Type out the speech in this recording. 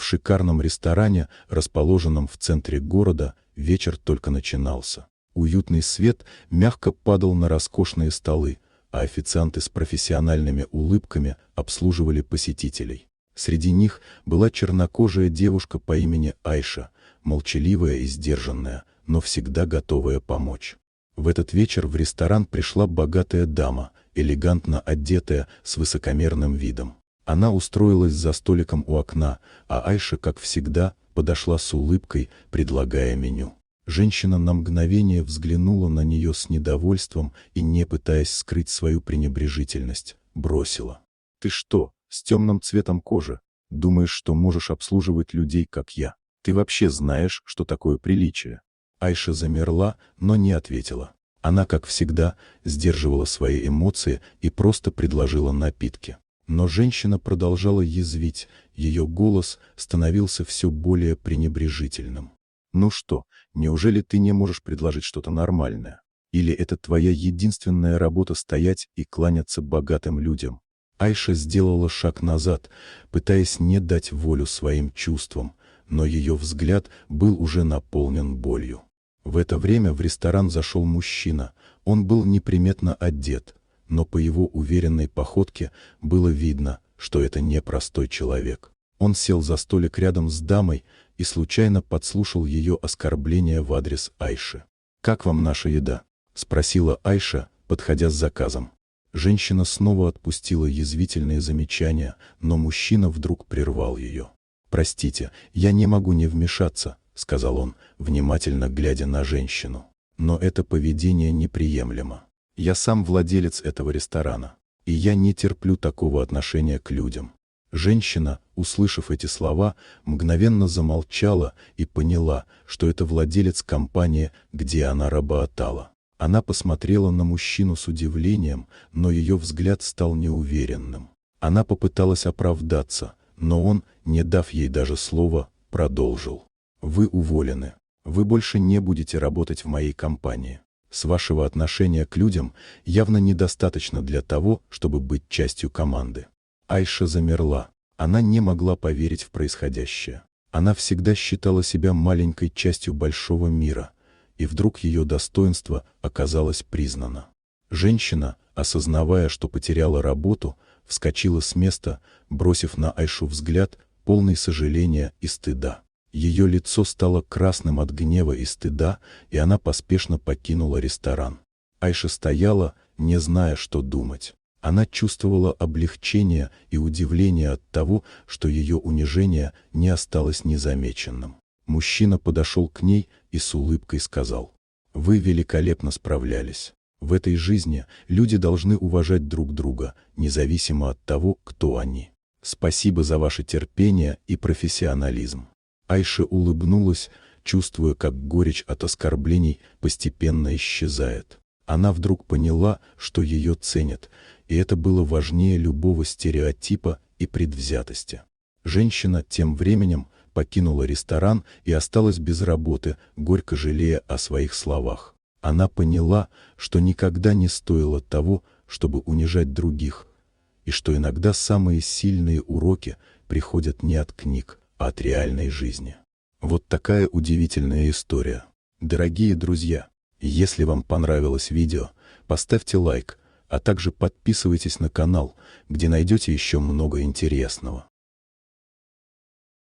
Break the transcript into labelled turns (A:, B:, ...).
A: шикарном ресторане, расположенном в центре города, вечер только начинался. Уютный свет мягко падал на роскошные столы, а официанты с профессиональными улыбками обслуживали посетителей. Среди них была чернокожая девушка по имени Айша, молчаливая и сдержанная, но всегда готовая помочь. В этот вечер в ресторан пришла богатая дама, элегантно одетая, с высокомерным видом. Она устроилась за столиком у окна, а Айша, как всегда, подошла с улыбкой, предлагая меню. Женщина на мгновение взглянула на нее с недовольством и, не пытаясь скрыть свою пренебрежительность, бросила: «Ты что, с темным цветом кожи? Думаешь, что можешь обслуживать людей, как я? Ты вообще знаешь, что такое приличие?» Айша замерла, но не ответила. Она, как всегда, сдерживала свои эмоции и просто предложила напитки. Но женщина продолжала язвить, ее голос становился все более пренебрежительным. «Ну что, неужели ты не можешь предложить что-то нормальное? Или это твоя единственная работа — стоять и кланяться богатым людям?» Айша сделала шаг назад, пытаясь не дать волю своим чувствам, но ее взгляд был уже наполнен болью. В это время в ресторан зашел мужчина. Он был неприметно одет, но по его уверенной походке было видно, что это не простой человек. Он сел за столик рядом с дамой и случайно подслушал ее оскорбление в адрес Айши. «Как вам наша еда?» — спросила Айша, подходя с заказом. Женщина снова отпустила язвительные замечания, но мужчина вдруг прервал ее. «Простите, я не могу не вмешаться», — сказал он, внимательно глядя на женщину. «Но это поведение неприемлемо. Я сам владелец этого ресторана, и я не терплю такого отношения к людям». Женщина, услышав эти слова, мгновенно замолчала и поняла, что это владелец компании, где она работала. Она посмотрела на мужчину с удивлением, но ее взгляд стал неуверенным. Она попыталась оправдаться, но он, не дав ей даже слова, продолжил: «Вы уволены. Вы больше не будете работать в моей компании. С вашего отношения к людям явно недостаточно для того, чтобы быть частью команды». Айша замерла. Она не могла поверить в происходящее. Она всегда считала себя маленькой частью большого мира, и вдруг ее достоинство оказалось признано. Женщина, осознавая, что потеряла работу, вскочила с места, бросив на Айшу взгляд, полный сожаления и стыда. Ее лицо стало красным от гнева и стыда, и она поспешно покинула ресторан. Айша стояла, не зная, что думать. Она чувствовала облегчение и удивление от того, что ее унижение не осталось незамеченным. Мужчина подошел к ней и с улыбкой сказал: «Вы великолепно справлялись. В этой жизни люди должны уважать друг друга, независимо от того, кто они. Спасибо за ваше терпение и профессионализм». Айша улыбнулась, чувствуя, как горечь от оскорблений постепенно исчезает. Она вдруг поняла, что ее ценят, и это было важнее любого стереотипа и предвзятости. Женщина тем временем покинула ресторан и осталась без работы, горько жалея о своих словах. Она поняла, что никогда не стоило того, чтобы унижать других, и что иногда самые сильные уроки приходят не от книг, а от реальной жизни. Вот такая удивительная история. Дорогие друзья, если вам понравилось видео, поставьте лайк, а также подписывайтесь на канал, где найдете еще много интересного.